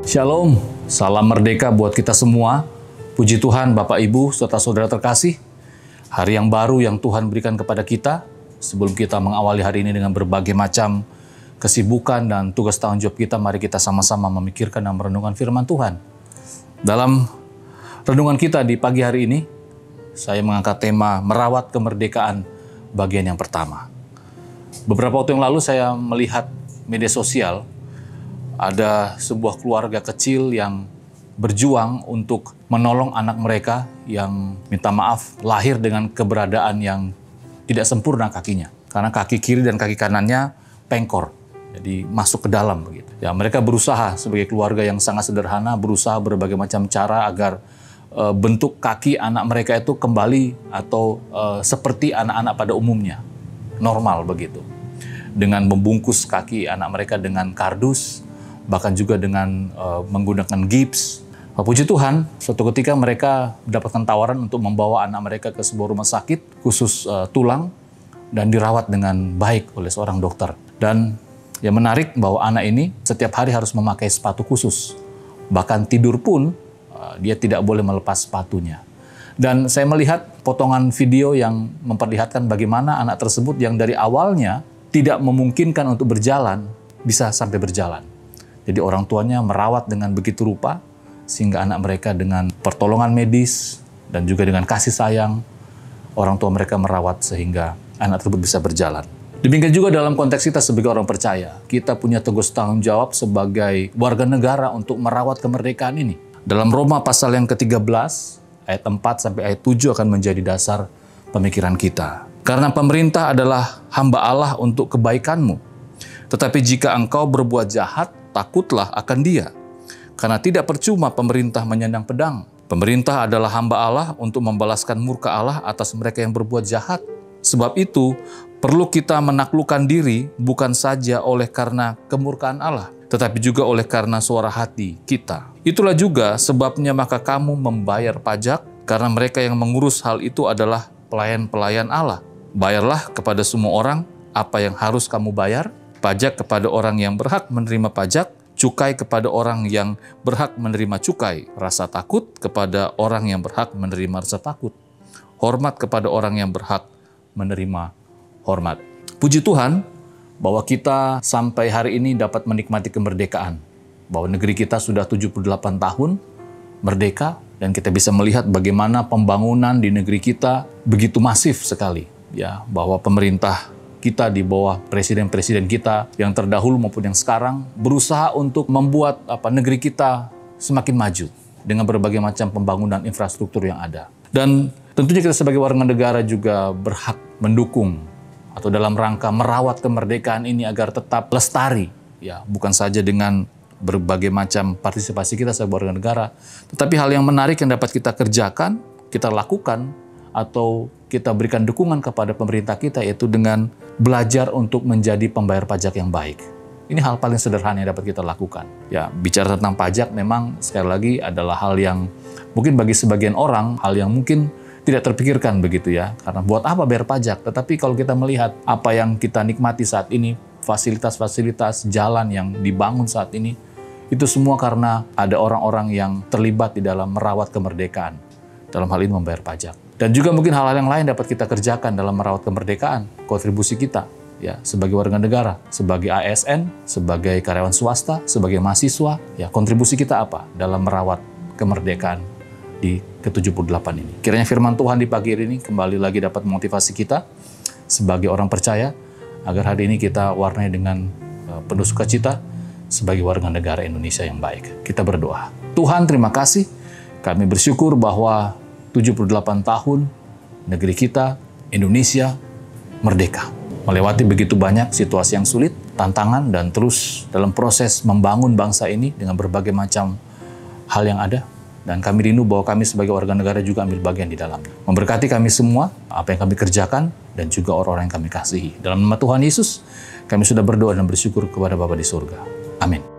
Shalom, salam merdeka buat kita semua. Puji Tuhan, Bapak, Ibu, serta saudara terkasih. Hari yang baru yang Tuhan berikan kepada kita. Sebelum kita mengawali hari ini dengan berbagai macam kesibukan dan tugas tanggung jawab kita, mari kita sama-sama memikirkan dan merenungkan firman Tuhan. Dalam renungan kita di pagi hari ini, saya mengangkat tema merawat kemerdekaan bagian yang pertama. Beberapa waktu yang lalu saya melihat media sosial, ada sebuah keluarga kecil yang berjuang untuk menolong anak mereka yang minta maaf lahir dengan keberadaan yang tidak sempurna kakinya. Karena kaki kiri dan kaki kanannya pengkor, jadi masuk ke dalam begitu. Ya, mereka berusaha sebagai keluarga yang sangat sederhana, berusaha berbagai macam cara agar bentuk kaki anak mereka itu kembali atau seperti anak-anak pada umumnya, normal begitu. Dengan membungkus kaki anak mereka dengan kardus, bahkan juga dengan menggunakan gips. Puji Tuhan, suatu ketika mereka mendapatkan tawaran untuk membawa anak mereka ke sebuah rumah sakit khusus tulang dan dirawat dengan baik oleh seorang dokter. Dan yang menarik bahwa anak ini setiap hari harus memakai sepatu khusus. Bahkan tidur pun dia tidak boleh melepas sepatunya. Dan saya melihat potongan video yang memperlihatkan bagaimana anak tersebut yang dari awalnya tidak memungkinkan untuk berjalan, bisa sampai berjalan. Jadi orang tuanya merawat dengan begitu rupa, sehingga anak mereka dengan pertolongan medis dan juga dengan kasih sayang, orang tua mereka merawat sehingga anak tersebut bisa berjalan. Demikian juga dalam konteks kita sebagai orang percaya, kita punya tugas tanggung jawab sebagai warga negara untuk merawat kemerdekaan ini. Dalam Roma pasal yang ke-13, ayat 4 sampai ayat 7 akan menjadi dasar pemikiran kita. Karena pemerintah adalah hamba Allah untuk kebaikanmu. Tetapi jika engkau berbuat jahat, takutlah akan dia. Karena tidak percuma pemerintah menyandang pedang. Pemerintah adalah hamba Allah untuk membalaskan murka Allah atas mereka yang berbuat jahat. Sebab itu, perlu kita menaklukkan diri bukan saja oleh karena kemurkaan Allah, tetapi juga oleh karena suara hati kita. Itulah juga sebabnya maka kamu membayar pajak, karena mereka yang mengurus hal itu adalah pelayan-pelayan Allah. Bayarlah kepada semua orang apa yang harus kamu bayar, pajak kepada orang yang berhak menerima pajak, cukai kepada orang yang berhak menerima cukai, rasa takut kepada orang yang berhak menerima rasa takut, hormat kepada orang yang berhak menerima hormat. Puji Tuhan bahwa kita sampai hari ini dapat menikmati kemerdekaan, bahwa negeri kita sudah 78 tahun merdeka, dan kita bisa melihat bagaimana pembangunan di negeri kita begitu masif sekali, ya, bahwa pemerintah kita di bawah presiden-presiden kita yang terdahulu maupun yang sekarang berusaha untuk membuat negeri kita semakin maju dengan berbagai macam pembangunan infrastruktur yang ada. Dan tentunya kita sebagai warga negara juga berhak mendukung atau dalam rangka merawat kemerdekaan ini agar tetap lestari, ya, bukan saja dengan berbagai macam partisipasi kita sebagai warga negara, tetapi hal yang menarik yang dapat kita kerjakan, kita lakukan, atau kita berikan dukungan kepada pemerintah kita, yaitu dengan belajar untuk menjadi pembayar pajak yang baik. Ini hal paling sederhana yang dapat kita lakukan. Ya, bicara tentang pajak memang sekali lagi adalah hal yang mungkin bagi sebagian orang, hal yang mungkin tidak terpikirkan begitu ya. Karena buat apa bayar pajak? Tetapi kalau kita melihat apa yang kita nikmati saat ini, fasilitas-fasilitas jalan yang dibangun saat ini, itu semua karena ada orang-orang yang terlibat di dalam merawat kemerdekaan. Dalam hal ini membayar pajak. Dan juga mungkin hal-hal yang lain dapat kita kerjakan dalam merawat kemerdekaan, kontribusi kita, ya, sebagai warga negara, sebagai ASN, sebagai karyawan swasta, sebagai mahasiswa, ya, kontribusi kita apa dalam merawat kemerdekaan di ke-78 ini. Kiranya firman Tuhan di pagi hari ini kembali lagi dapat memotivasi kita sebagai orang percaya, agar hari ini kita warnai dengan penuh sukacita sebagai warga negara Indonesia yang baik. Kita berdoa. Tuhan, terima kasih. Kami bersyukur bahwa 78 tahun negeri kita, Indonesia, merdeka. Melewati begitu banyak situasi yang sulit, tantangan, dan terus dalam proses membangun bangsa ini dengan berbagai macam hal yang ada. Dan kami rindu bahwa kami sebagai warga negara juga ambil bagian di dalamnya. Memberkati kami semua, apa yang kami kerjakan, dan juga orang-orang yang kami kasihi. Dalam nama Tuhan Yesus, kami sudah berdoa dan bersyukur kepada Bapa di surga. Amin.